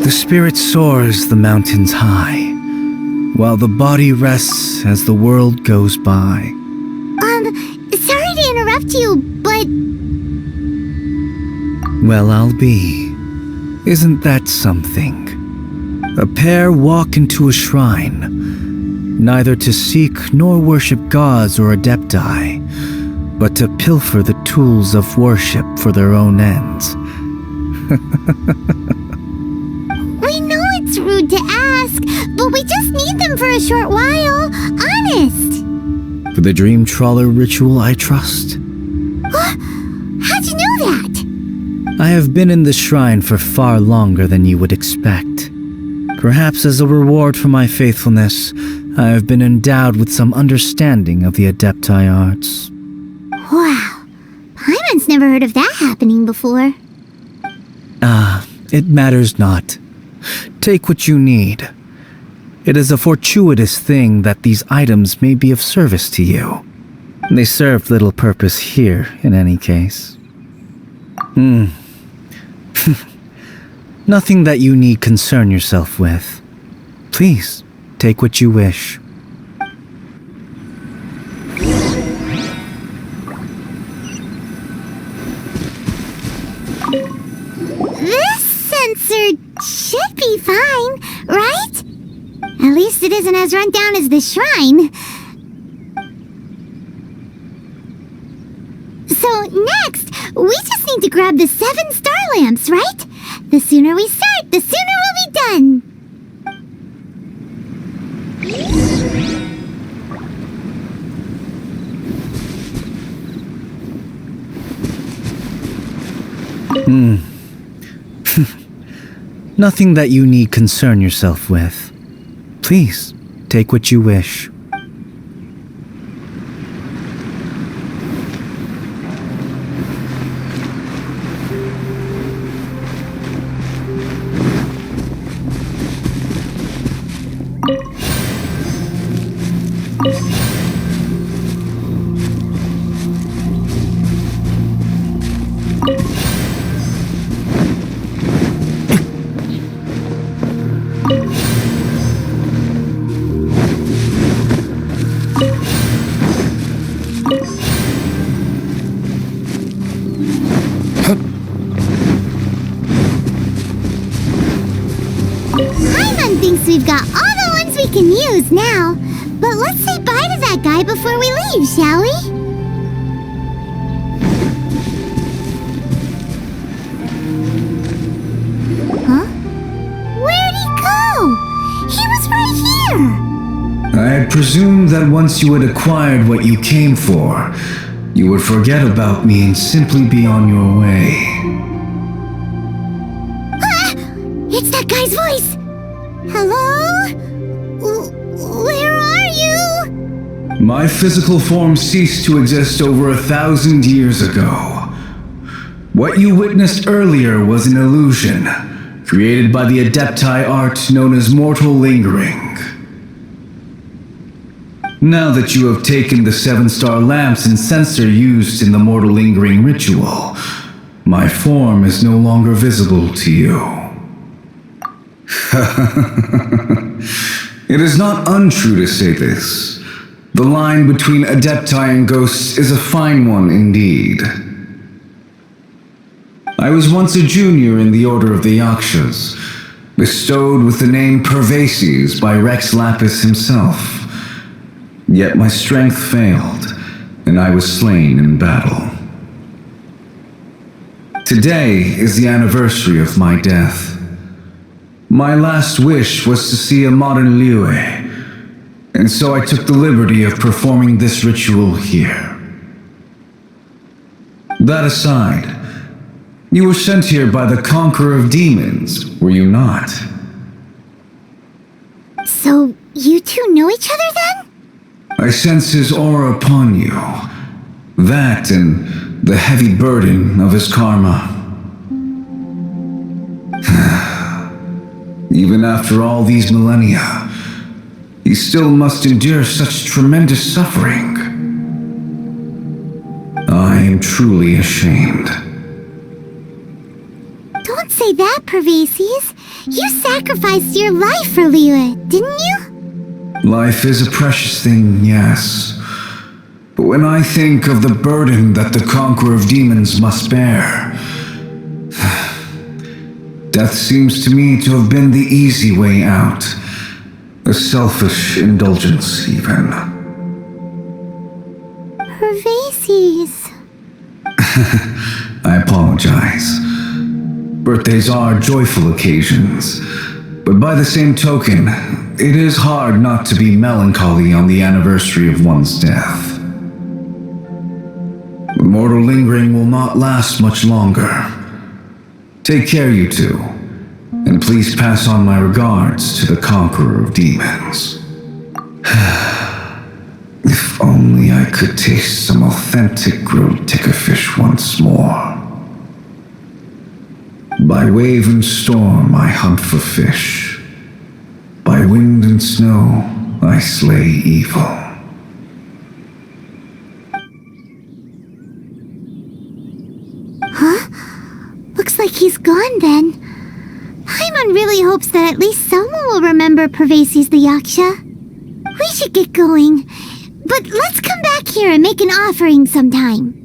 The spirit soars the mountains high, while the body rests as the world goes by. Sorry to interrupt you, but... Well, I'll be. Isn't that something? A pair walk into a shrine, neither to seek nor worship gods or adepti, but to pilfer the tools of worship for their own ends. We know it's rude to ask, but we just need them for a short while. Honest. For the dream trawler ritual, I trust. How'd you know that? I have been in the shrine for far longer than you would expect. Perhaps as a reward for my faithfulness, I have been endowed with some understanding of the adepti arts. Wow. Paimon's never heard of that happening before. It matters not. Take what you need. It is a fortuitous thing that these items may be of service to you. They serve little purpose here, in any case. Nothing that you need concern yourself with. Please, take what you wish. This sensor should be fine, right? At least it isn't as run down as the shrine. So next, we just need to grab the 7 star lamps, right? The sooner we start, the sooner we'll be done. Nothing that you need concern yourself with. Please, take what you wish. Paimon thinks we've got all the ones we can use now. But let's say bye to that guy before we leave, shall we? Huh? Where'd he go? He was right here! I had presumed that once you had acquired what you came for, you would forget about me and simply be on your way. Ah! It's that guy's voice! Hello? Where are you? My physical form ceased to exist over 1,000 years ago. What you witnessed earlier was an illusion, created by the adepti art known as mortal lingering. Now that you have taken the 7-star lamps and sensor used in the mortal lingering ritual, my form is no longer visible to you. It is not untrue to say this. The line between adepti and ghosts is a fine one indeed. I was once a junior in the Order of the Yakshas, bestowed with the name Pervases by Rex Lapis himself. Yet my strength failed, and I was slain in battle. Today is the anniversary of my death. My last wish was to see a modern Liyue, and so I took the liberty of performing this ritual here. That aside, you were sent here by the Conqueror of Demons, were you not? So, You two know each other then? I sense his aura upon you. That and the heavy burden of his karma. Even after all these millennia, he still must endure such tremendous suffering. I am truly ashamed. Don't say that, Pervases. You sacrificed your life for Liyue, didn't you? Life is a precious thing, yes. But when I think of the burden that the conqueror of demons must bear, death seems to me to have been the easy way out. A selfish indulgence, even. Pervases. I apologize. Birthdays are joyful occasions, but by the same token, it is hard not to be melancholy on the anniversary of one's death. The mortal lingering will not last much longer. Take care, you two, and please pass on my regards to the conqueror of demons. If only I could taste some authentic grilled tickerfish once more. By wave and storm I hunt for fish. By wind and snow I slay evil. Huh? Looks like he's gone then. Paimon really hopes that at least someone will remember Pervases the Yaksha. We should get going. But let's come back here and make an offering sometime.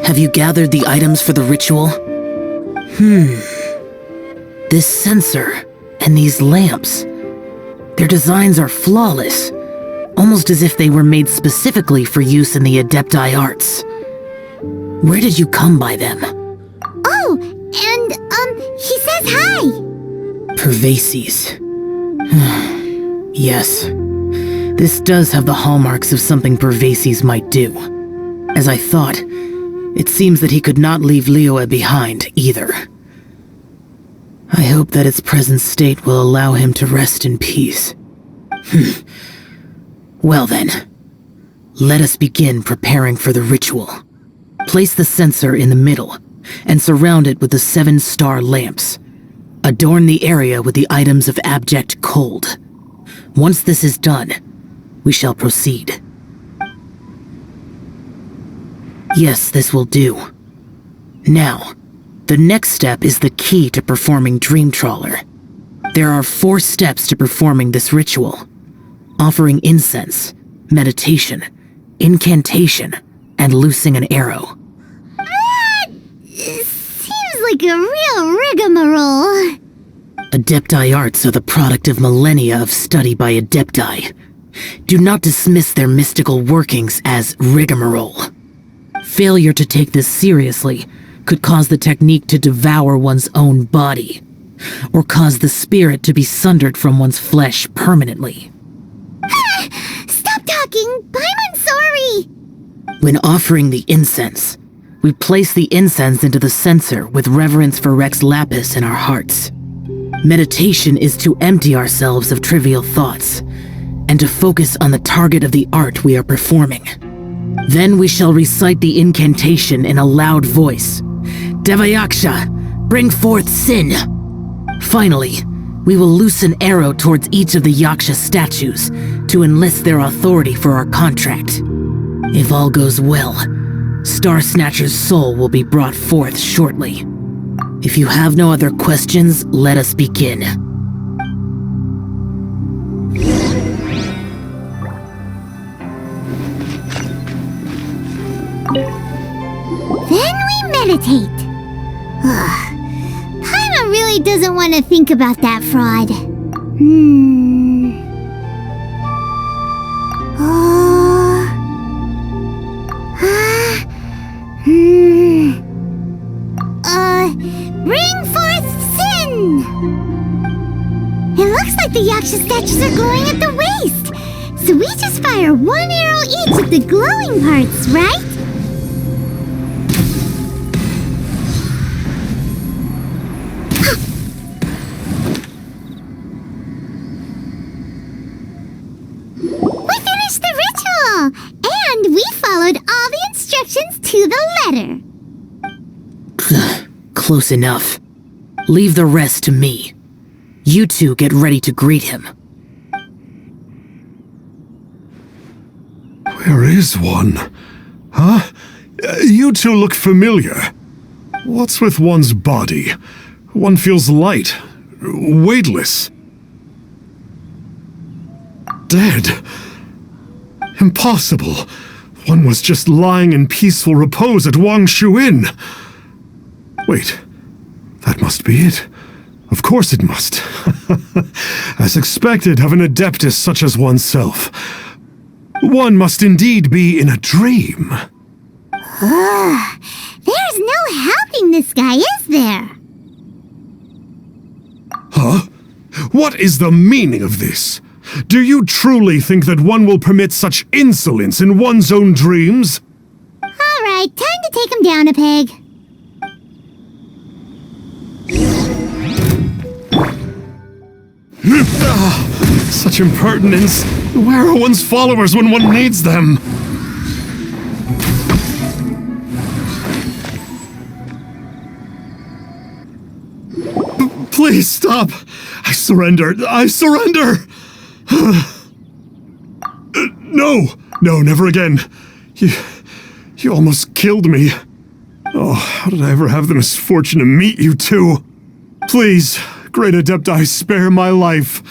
Have you gathered the items for the ritual? This sensor and these lamps. Their designs are flawless, almost as if they were made specifically for use in the Adepti arts. Where did you come by them? Oh, and, he says hi! Pervases. Yes. This does have the hallmarks of something Pervases might do. As I thought, it seems that he could not leave Liyue behind, either. I hope that its present state will allow him to rest in peace. Well then, let us begin preparing for the ritual. Place the censer in the middle, and surround it with the 7-star lamps. Adorn the area with the items of abject cold. Once this is done, we shall proceed. Yes, this will do. Now, the next step is the key to performing Dream Trawler. There are 4 steps to performing this ritual: offering incense, meditation, incantation, and loosing an arrow. Seems like a real rigmarole. Adepti arts are the product of millennia of study by Adepti. Do not dismiss their mystical workings as rigmarole. Failure to take this seriously could cause the technique to devour one's own body, or cause the spirit to be sundered from one's flesh permanently. Stop talking! I'm sorry! When offering the incense, we place the incense into the censer with reverence for Rex Lapis in our hearts. Meditation is to empty ourselves of trivial thoughts, and to focus on the target of the art we are performing. Then we shall recite the incantation in a loud voice, Devayaksha, bring forth Sin. Finally, we will loose an arrow towards each of the Yaksha statues to enlist their authority for our contract. If all goes well, Star Snatcher's soul will be brought forth shortly. If you have no other questions, let us begin. Then we meditate. Paimon really doesn't want to think about that fraud. Bring forth Sin! It looks like the Yaksha statues are glowing at the waist. So we just fire one arrow each at the glowing parts, right? We finished the ritual! And we followed all the instructions to the letter. Close enough. Leave the rest to me. You two get ready to greet him. Where is one? Huh? You two look familiar. What's with one's body? One feels light, weightless. Dead. Impossible. One was just lying in peaceful repose at Wangshu Inn. Wait, that must be it. Of course it must. As expected of an adeptus such as oneself. One must indeed be in a dream. There's no helping this guy, is there? Huh? What is the meaning of this? Do you truly think that one will permit such insolence in one's own dreams? Alright, time to take him down a peg. Such impertinence. Where are one's followers when one needs them? Please stop. I surrender. I surrender. No, never again. You almost killed me. Oh, how did I ever have the misfortune to meet you two? Please, Great Adepti, spare my life.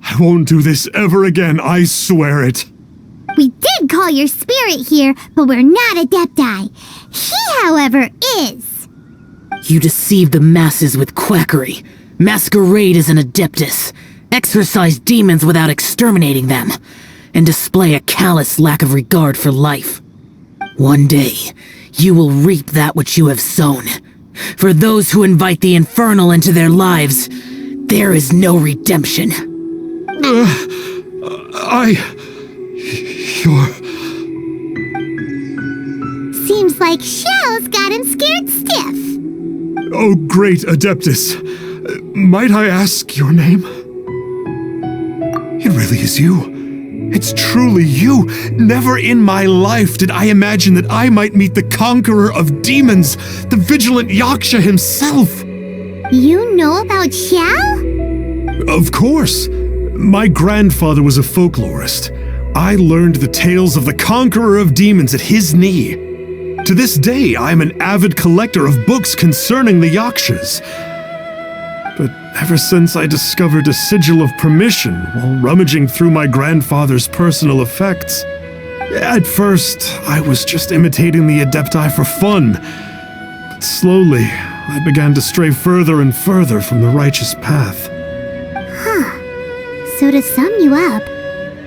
I won't do this ever again, I swear it. We did call your spirit here, but we're not Adepti. He, however, is. You deceive the masses with quackery, masquerade as an adeptus, exorcise demons without exterminating them, and display a callous lack of regard for life. One day, you will reap that which you have sown. For those who invite the infernal into their lives, there is no redemption. You're... Seems like Xiao's got him scared stiff. Oh, great Adeptus. Might I ask your name? It really is you. It's truly you. Never in my life did I imagine that I might meet the conqueror of demons, the vigilant Yaksha himself. You know about Xiao? Of course. My grandfather was a folklorist. I learned the tales of the conqueror of demons at his knee. To this day, I am an avid collector of books concerning the Yakshas. But ever since I discovered a sigil of permission while rummaging through my grandfather's personal effects, at first I was just imitating the Adepti for fun. But slowly, I began to stray further and further from the righteous path. So to sum you up,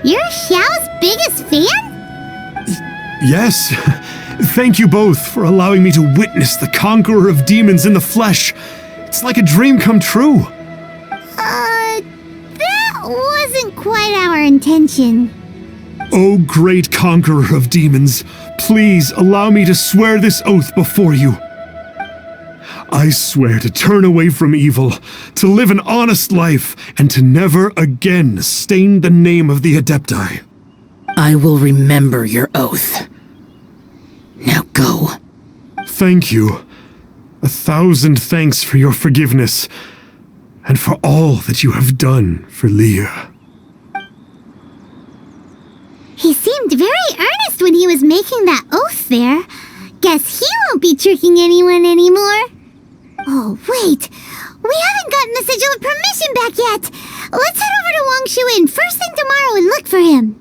you're Xiao's biggest fan? Yes. Thank you both for allowing me to witness the conqueror of demons in the flesh. It's like a dream come true. That wasn't quite our intention. Oh, great conqueror of demons, please allow me to swear this oath before you. I swear to turn away from evil, to live an honest life, and to never again stain the name of the Adepti. I will remember your oath. Now go. Thank you. 1,000 thanks for your forgiveness, and for all that you have done for Leah. He seemed very earnest when he was making that oath there. Guess he won't be tricking anyone anymore. Oh, wait. We haven't gotten the sigil of permission back yet. Let's head over to Wangshu Inn first thing tomorrow and look for him.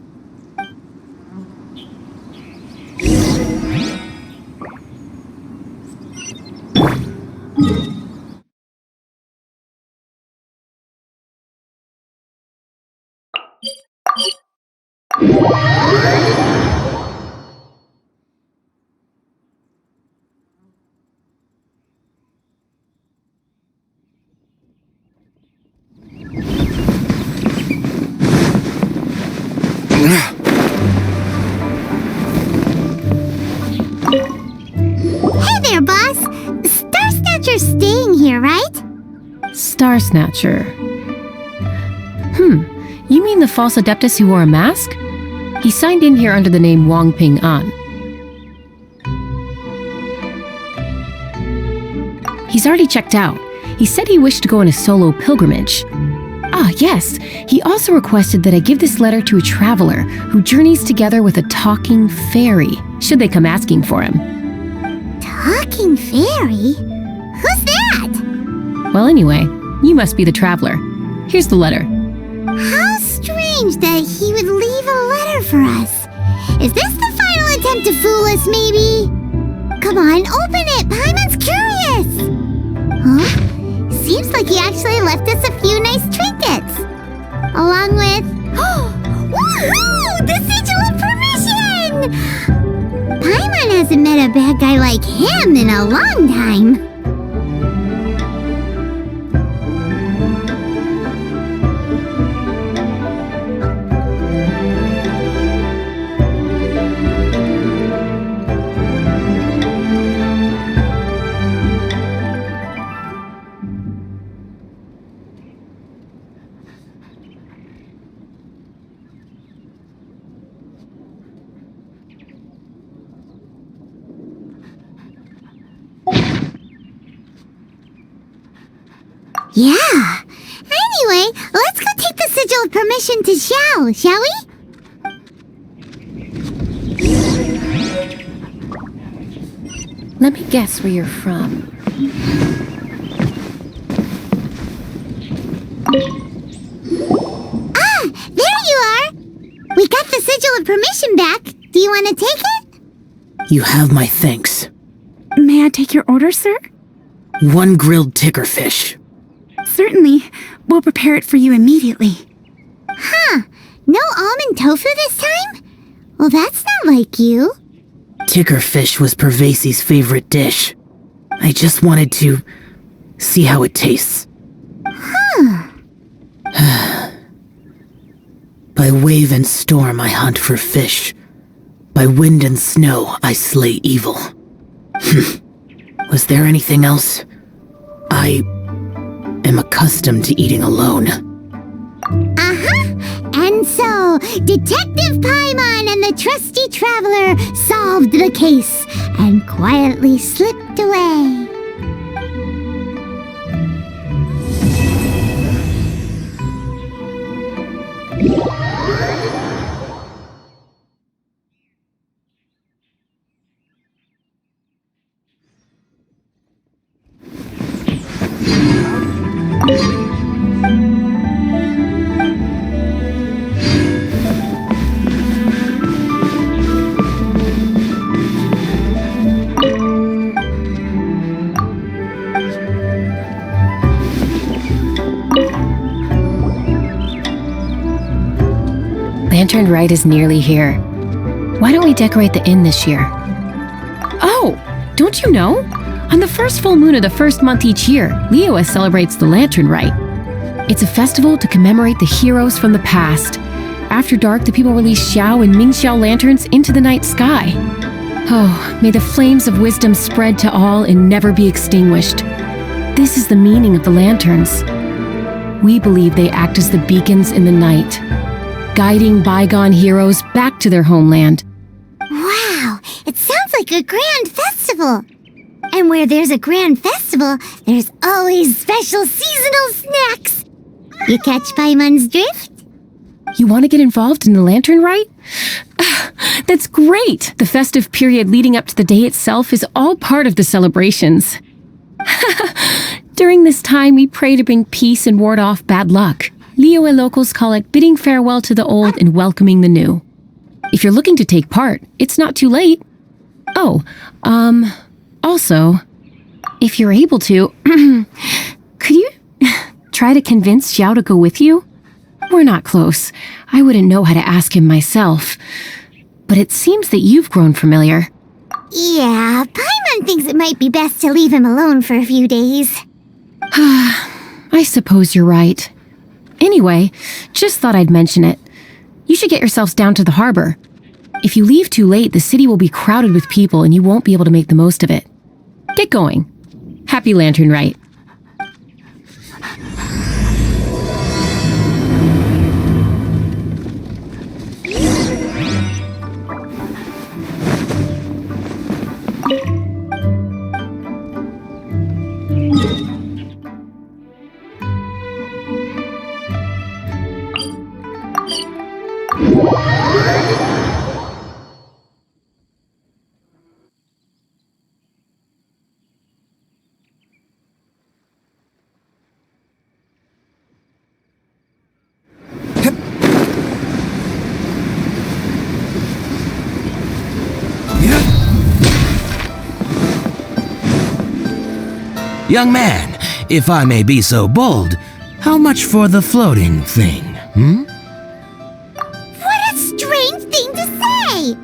Hey there, boss. Star Snatcher's staying here, right? Star Snatcher. You mean the false adeptus who wore a mask? He signed in here under the name Wang Ping An. He's already checked out. He said he wished to go on a solo pilgrimage. Ah, yes. He also requested that I give this letter to a traveler who journeys together with a talking fairy, should they come asking for him. Talking fairy? Who's that? Well, anyway, you must be the traveler. Here's the letter. How strange that he would leave a letter for us. Is this the final attempt to fool us, maybe? Come on, open it! Paimon's curious! Huh? Seems like he actually left us a few nice trinkets. Along with... Woohoo! The sigil of permission! Paimon hasn't met a bad guy like him in a long time. Yeah. Anyway, let's go take the sigil of permission to Xiao, shall we? Let me guess where you're from. Ah, there you are. We got the sigil of permission back. Do you want to take it? You have my thanks. May I take your order, sir? 1 grilled ticker fish. Certainly. We'll prepare it for you immediately. Huh. No almond tofu this time? Well, that's not like you. Ticker fish was Pervasi's favorite dish. I just wanted to see how it tastes. Huh. By wave and storm I hunt for fish. By wind and snow I slay evil. Was there anything else? I am accustomed to eating alone. Uh-huh. And so, Detective Paimon and the trusty traveler solved the case and quietly slipped away. Lantern Rite is nearly here. Why don't we decorate the inn this year? Oh, don't you know? On the first full moon of the first month each year, Liyue celebrates the Lantern Rite. It's a festival to commemorate the heroes from the past. After dark, the people release Xiao and Mingxiao lanterns into the night sky. Oh, may the flames of wisdom spread to all and never be extinguished. This is the meaning of the lanterns. We believe they act as the beacons in the night, guiding bygone heroes back to their homeland. Wow, it sounds like a grand festival. And And where there's a grand festival, there's always special seasonal snacks. You catch Paimon's drift? You want to get involved in the lantern rite? That's great! The festive period leading up to the day itself is all part of the celebrations. During this time, we pray to bring peace and ward off bad luck. Liyue locals call it bidding farewell to the old and welcoming the new. If you're looking to take part, it's not too late. Oh, also, if you're able to, could you try to convince Xiao to go with you? We're not close. I wouldn't know how to ask him myself. But it seems that you've grown familiar. Yeah, Paimon thinks it might be best to leave him alone for a few days. I suppose you're right. Anyway, just thought I'd mention it. You should get yourselves down to the harbor. If you leave too late, the city will be crowded with people and you won't be able to make the most of it. Get going. Happy Lantern Rite. Young man, if I may be so bold, how much for the floating thing, What a strange thing to say!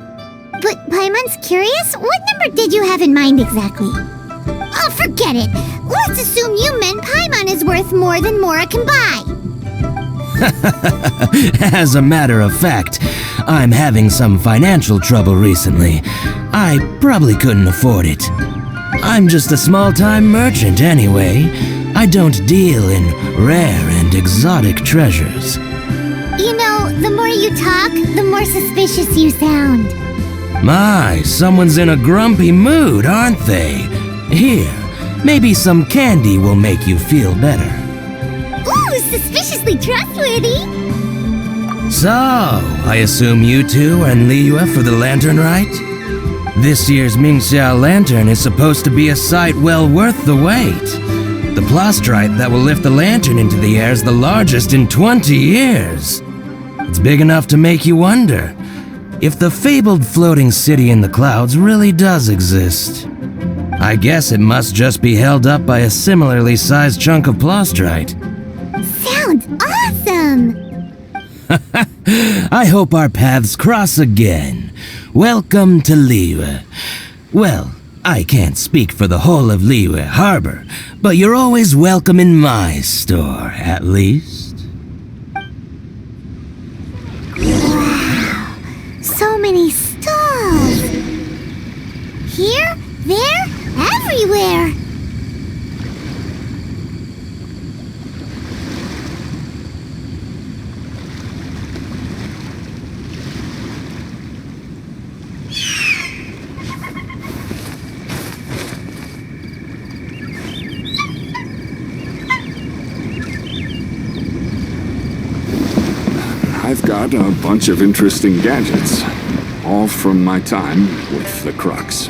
But Paimon's curious, what number did you have in mind exactly? Oh, forget it! Let's assume you meant Paimon is worth more than Mora can buy! As a matter of fact, I'm having some financial trouble recently. I probably couldn't afford it. I'm just a small-time merchant anyway. I don't deal in rare and exotic treasures. You know, the more you talk, the more suspicious you sound. My, someone's in a grumpy mood, aren't they? Here, maybe some candy will make you feel better. Ooh, suspiciously trustworthy! So, I assume you two are in Liyue for the lantern rite? This year's Mingxia lantern is supposed to be a sight well worth the wait. The plastrite that will lift the lantern into the air is the largest in 20 years. It's big enough to make you wonder if the fabled floating city in the clouds really does exist. I guess it must just be held up by a similarly sized chunk of plastrite. Sounds awesome! I hope our paths cross again. Welcome to Liyue. Well, I can't speak for the whole of Liyue Harbor, but you're always welcome in my store, at least. Wow, so many stalls! Here, there, everywhere! I've got a bunch of interesting gadgets, all from my time with the Crux.